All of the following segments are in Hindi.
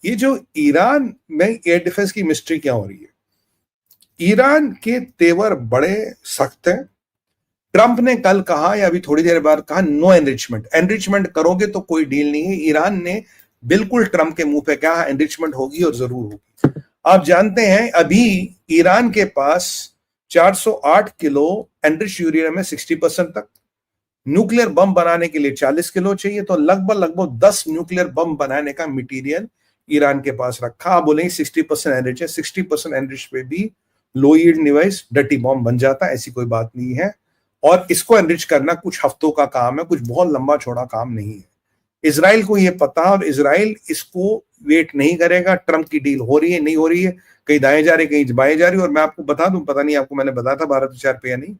ये जो ईरान में एयर डिफेंस की मिस्ट्री क्या हो रही है? ईरान के तेवर बड़े सख्त हैं। ट्रंप ने कल कहा या अभी थोड़ी देर बाद कहा नो एनरिचमेंट, एनरिचमेंट करोगे तो कोई डील नहीं है। ईरान ने बिल्कुल ट्रंप के मुंह पे कहा एनरिचमेंट होगी और जरूर होगी। आप जानते हैं अभी ईरान के पास 408 किलो एनरिच यूरेनियम है 60% तक। न्यूक्लियर बम बनाने के लिए 40 किलो चाहिए, तो लगभग 10 न्यूक्लियर बम बनाने का मटेरियल ईरान के पास रखा। आप बोलेंगे 60% एनरिच है, 60% एनरिच पे भी लो यील्ड डिवाइस डर्टी बॉम्ब बन जाता है, ऐसी कोई बात नहीं है। और इसको एनरिच करना कुछ हफ्तों का काम है, कुछ बहुत लंबा चौड़ा काम नहीं है। इजराइल को यह पता, और इजराइल इसको वेट नहीं करेगा। ट्रंप की डील हो रही है, नहीं हो रही है, कहीं दाएं जा रही, कहीं बाएं जा रही है। और मैं आपको बता दूं, पता नहीं आपको मैंने बताया था भारत विचार पे या नहीं,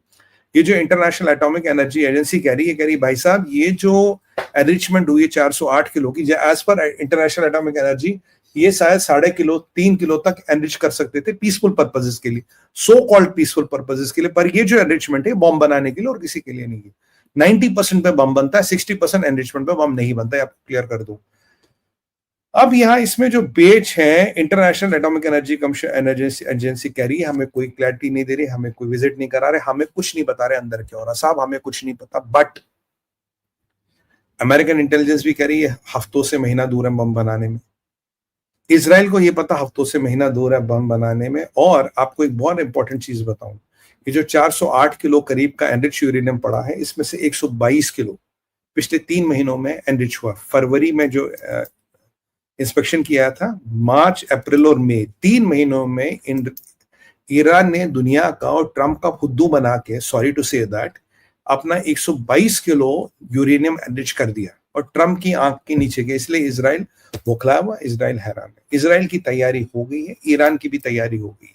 ये जो इंटरनेशनल एटॉमिक एनर्जी एजेंसी कह रही है भाई साहब ये जो एनरिचमेंट हुई है 408 किलो की, as per international atomic energy ये शायद 3.5 किलो तक एनरिच कर सकते थे पीसफुल पर्पजेस के लिए, सो कॉल्ड पीसफुल पर्पजेस के लिए। पर ये जो एनरिचमेंट है बॉम्ब बनाने के लिए और किसी के लिए नहीं है। 90% पे बम बनता है, 60% एनरिचमेंट पे बम नहीं बनता है, आपको क्लियर कर दूं। अब यहाँ इसमें जो बेच है, इंटरनेशनल एटॉमिक एनर्जी एजेंसी कह रही है हमें कोई क्लैरिटी नहीं दे रही, हमें कोई विजिट नहीं करा रहे, हमें कुछ नहीं बता रहे अंदर क्या हो रहा। साहब हमें कुछ नहीं पता, बट अमेरिकन इंटेलिजेंस भी कह रही है हफ्तों से महीना दूर है बम बनाने में। इजराइल को ये पता हफ्तों से महीना दूर है बम बनाने में। और आपको एक बहुत इंपॉर्टेंट चीज बताऊं, ये जो 408 किलो करीब का एनरिच यूरेनियम पड़ा है, इसमें से 122 किलो पिछले 3 महीनों में एनरिच हुआ। फरवरी में जो इंस्पेक्शन किया था, मार्च, अप्रैल और मई 3 महीनों में ईरान ने दुनिया का और ट्रंप का फुद्दू बना के, सॉरी टू से दैट, अपना 122 किलो यूरेनियम एनरिच कर दिया और ट्रंप की आंख के नीचे गए। इसलिए इजराइल बौखला हुआ, इजराइल हैरान है। इजराइल की तैयारी हो गई है, ईरान की भी तैयारी हो गई है।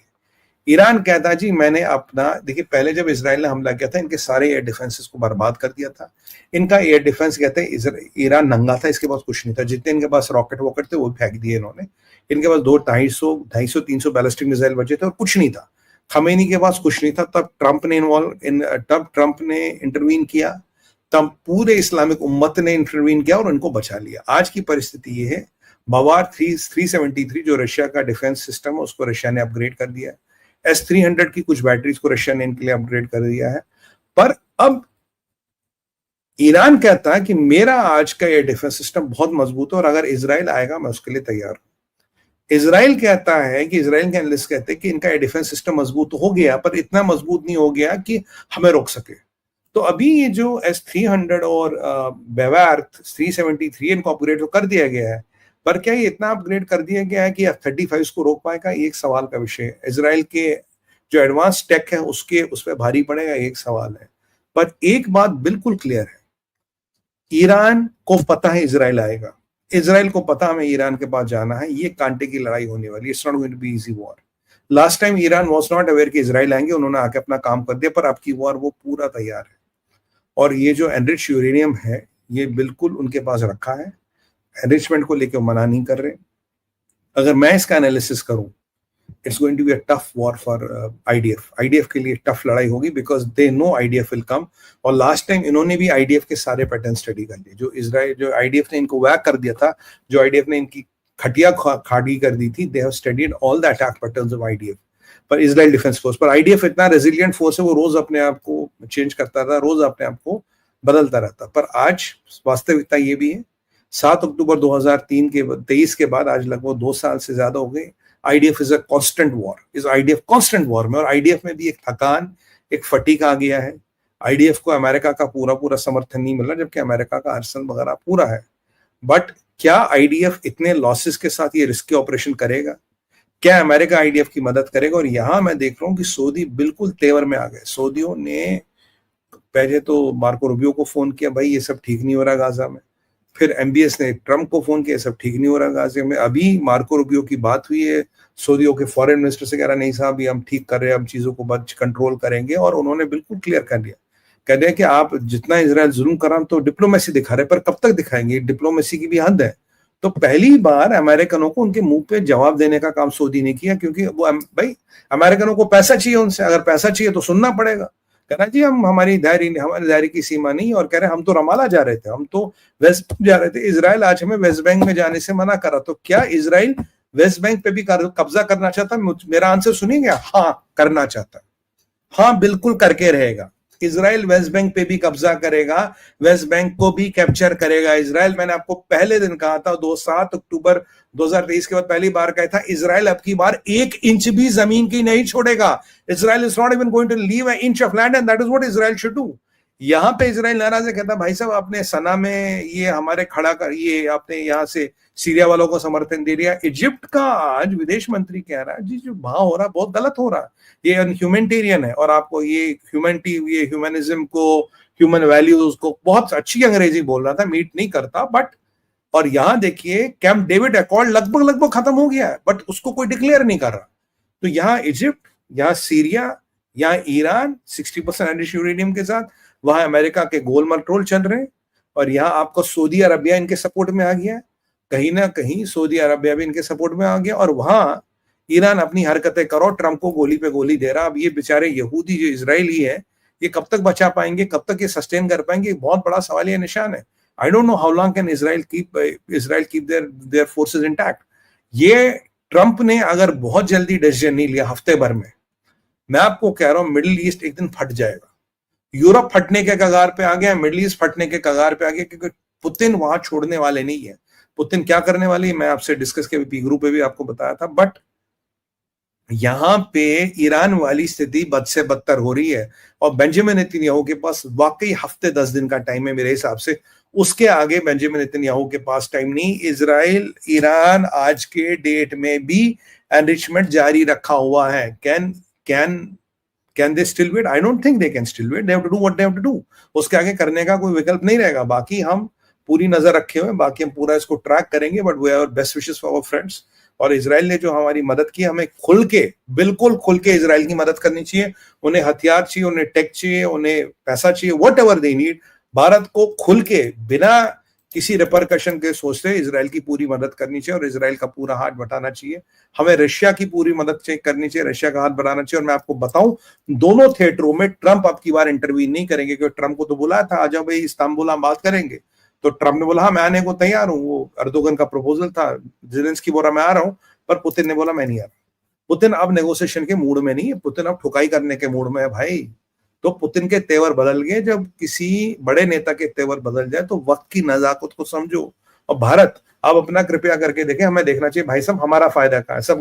ईरान कहता जी मैंने अपना, देखिए पहले जब इजराइल ने हमला किया था इनके सारे एयर डिफेंसेस को बर्बाद कर दिया था। इनका एयर डिफेंस कहते हैं ईरान नंगा था, इसके पास कुछ नहीं था। जितने इनके पास रॉकेट वॉकेट थे वो फेंक दिए इन्होंने। इनके पास 200-250-300 बैलिस्टिक मिसाइल बचे थे और कुछ नहीं था। खमेनी के पास कुछ नहीं था। तब ट्रंप ने इंटरवीन किया, तब पूरे इस्लामिक उम्मत ने इंटरवीन किया और इनको बचा लिया। आज की परिस्थिति ये है, बावार 373 जो रशिया का डिफेंस सिस्टम है उसको रशिया ने अपग्रेड कर दिया है। S-300 की कुछ बैटरीज को रशिया ने इनके लिए अपग्रेड कर दिया है। पर अब ईरान कहता है कि मेरा आज का एयर डिफेंस सिस्टम बहुत मजबूत है और अगर इजराइल आएगा मैं उसके लिए तैयार हूं। इजराइल कहता है कि, इजराइल के एनालिस्ट कहते हैं कि इनका एयर डिफेंस सिस्टम मजबूत हो गया, पर इतना मजबूत नहीं हो गया कि हमें रोक सके। तो अभी ये जो S-300 और बावार 373 इनको अपग्रेड तो कर दिया गया है, पर क्या ये इतना अपग्रेड कर दिया गया है कि F-35 को रोक पाएगा? एक सवाल का विषय है। इजराइल के जो एडवांस टेक है उसके उस पर भारी पड़ेगा, एक सवाल है। पर एक बात बिल्कुल क्लियर है, ईरान को पता है इजराइल आएगा, इजराइल को पता हमें ईरान के पास जाना है, ये कांटे की लड़ाई होने वाली है। It's not going to be easy war. Last time Iran was not aware कि इजराइल आएंगे, उन्होंने आके अपना काम कर दिया, पर अब की वॉर वो पूरा तैयार है। और ये जो एनरिच यूरेनियम है ये बिल्कुल उनके पास रखा है, एनरिचमेंट को लेकर मना नहीं कर रहे। अगर मैं इसका एनालिसिस करूं, it's going to be a tough war for IDF के लिए टफ लड़ाई होगी, because they know IDF will come. और लास्ट टाइम इन्होंने भी आईडीएफ के सारे पैटर्न स्टडी कर लिए। जो आईडीएफ ने इनको वैक कर दिया था, जो आईडीएफ ने इनकी खटिया खाड़ी कर दी थी, they have studied all the attack patterns of IDF. पर इजराइल डिफेंस फोर्स, पर आईडीएफ इतना रेजिलियंट फोर्स है, वो रोज अपने आप को चेंज करता था, रोज अपने आप को बदलता रहता। पर आज वास्तविकता ये भी है, 7 अक्टूबर 2023 के बाद आज लगभग 2 साल से ज्यादा हो गए, IDF is a constant war, is IDF constant war में। और आईडीएफ में भी एक थकान, एक फटीग आ गया है। आईडीएफ को अमेरिका का पूरा समर्थन नहीं मिल रहा, जबकि अमेरिका का आर्सेनल वगैरह पूरा है। बट क्या आईडीएफ इतने लॉसेस के साथ ये रिस्की ऑपरेशन करेगा? क्या अमेरिका आईडीएफ की मदद करेगा? और यहां मैं देख रहा हूं कि सऊदी बिल्कुल तेवर में आ गए। सऊदियों ने पहले तो मार्को रूबियो को फोन किया, भाई ये सब ठीक नहीं हो रहा गाजा में। फिर एमबीएस ने ट्रंप को फोन किया, सब ठीक नहीं हो रहा गाजा में। अभी मार्को रूबियो की बात हुई है सऊदियों के फॉरेन मिनिस्टर से, कह रहा नहीं साहब ये हम ठीक कर रहे हैं, हम चीजों को बहुत कंट्रोल करेंगे। और उन्होंने बिल्कुल क्लियर कर दिया, कह दिया कि आप जितना इजराइल जुल्म कर रहा हम तो डिप्लोमेसी दिखा रहे, पर कब तक दिखाएंगे? डिप्लोमेसी की भी हद है। तो पहली बार अमेरिकनों को उनके मुंह पे जवाब देने का काम सऊदी ने किया, क्योंकि वो भाई अमेरिकनों को पैसा चाहिए उनसे, अगर पैसा चाहिए तो सुनना पड़ेगा। कह रहा जी हम हमारे दायरे की सीमा नहीं, और कह रहे हम तो रमाला जा रहे थे, हम तो वेस्ट बैंक जा रहे थे, इजराइल आज हमें वेस्ट बैंक में जाने से मना करा। तो क्या इजराइल वेस्ट बैंक पे भी कब्जा करना चाहता? मेरा आंसर सुनिएगा, हाँ करना चाहता, हाँ बिल्कुल करके रहेगा। इजराइल वेस्ट बैंक पे भी कब्जा करेगा, वेस्ट बैंक को भी कैप्चर करेगा इजराइल। मैंने आपको पहले दिन कहा था, 7 अक्टूबर 2023 के बाद पहली बार कहा था, इजराइल अब की बार 1 इंच भी जमीन की नहीं छोड़ेगा। Israel is not even going to leave a inch of land, and that is what Israel should do. यहाँ पे इजराइल नाराज है, कहता भाई साहब आपने सना में ये हमारे खड़ा कर, ये आपने यहाँ से सीरिया वालों को समर्थन दे दिया। इजिप्ट का आज विदेश मंत्री कह रहा है जी जो वहां हो रहा है बहुत गलत हो रहा है, ये अनह्यूमैनिटेरियन है, और आपको ये ये ह्यूमनिज्म को, ह्यूमन वैल्यूज को, बहुत अच्छी अंग्रेजी बोल रहा था, मीट नहीं करता बट। और यहां देखिए कैंप डेविड अकॉर्ड लगभग लगभग खत्म हो गया है, बट उसको कोई डिक्लेयर नहीं कर रहा। तो यहाँ इजिप्ट, यहाँ सीरिया, यहाँ ईरान 60% एंटी यूरेनियम के साथ, वहां अमेरिका के गोलमटोल चल रहे हैं, और यहाँ आपको सऊदी अरबिया इनके सपोर्ट में आ गया है, कहीं ना कहीं सऊदी अरबिया भी इनके सपोर्ट में आ गया, और वहां ईरान अपनी हरकतें करो, ट्रंप को गोली पे गोली दे रहा। अब ये बेचारे यहूदी जो इजरायली है, ये कब तक बचा पाएंगे, कब तक ये सस्टेन कर पाएंगे, बहुत बड़ा सवाल ये निशान है। I don't know how long can Israel keep their forces intact. ये ट्रंप ने अगर बहुत जल्दी डिसीजन नहीं लिया हफ्ते भर में, मैं आपको कह रहा हूं मिडिल ईस्ट एक दिन फट जाएगा। यूरोप फटने के कगार पे आ गया, मिडिल ईस्ट फटने के कगार पे आ गया, क्योंकि पुतिन वहां छोड़ने वाले नहीं है। पुतिन क्या करने वाली है मैं आपसे डिस्कस के पी ग्रुप पे भी आपको बताया था, बट यहां पे ईरान वाली स्थिति बद से बदतर हो रही है, और बेंजामिन नेतन्याहू के पास वाकई हफ्ते 10 दिन का टाइम है मेरे हिसाब से, उसके आगे बेंजामिन नेतन्याहू के पास टाइम नहीं। इजराइल ईरान आज के डेट में भी एनरिचमेंट जारी रखा हुआ है। Can they still wait? I don't think they can still wait, they have to do what they have to do. उसके आगे करने का कोई विकल्प नहीं रहेगा। बाकी हम पूरी नजर रखे हुए हैं, बाकी हम पूरा इसको ट्रैक करेंगे, but we have best wishes for our friends. और इजराइल ने जो हमारी मदद की, हमें खुल के, बिल्कुल खुल के इजराइल की मदद करनी चाहिए। उन्हें हथियार चाहिए, उन्हें टेक चाहिए, उन्हें पैसा चाहिए, what ever they need, Bharat को खुल के बिना किसी रिपरकशन के सोचते इजराइल की पूरी मदद करनी चाहिए, और इजराइल का पूरा हाथ बटाना चाहिए। हमें रशिया की पूरी मदद करनी चाहिए, रशिया का हाथ बढ़ाना चाहिए। और मैं आपको बताऊं, दोनों थिएटरों में ट्रंप अब की बार इंटरवीन नहीं करेंगे, क्योंकि ट्रंप को तो बुलाया था, आ जाओ भाई इस्तांबुल हम बात करेंगे। तो ट्रंप ने बोला हाँ मैं आने को तैयार हूँ, वो अर्दोगन का प्रपोजल था, ज़ेलेंस्की बोला मैं आ रहा हूँ, पर पुतिन ने बोला मैं नहीं आ रहा। पुतिन अब नेगोशिएशन के मूड में नहीं है, पुतिन अब ठुकाई करने के मूड में है भाई। तो पुतिन के तेवर बदल गए। जब किसी बड़े नेता के तेवर बदल जाए तो वक्त की नजाकत को समझो। और भारत अब अपना कृपया करके देखें, हमें देखना चाहिए भाई साहब हमारा फायदा कहाँ है। सब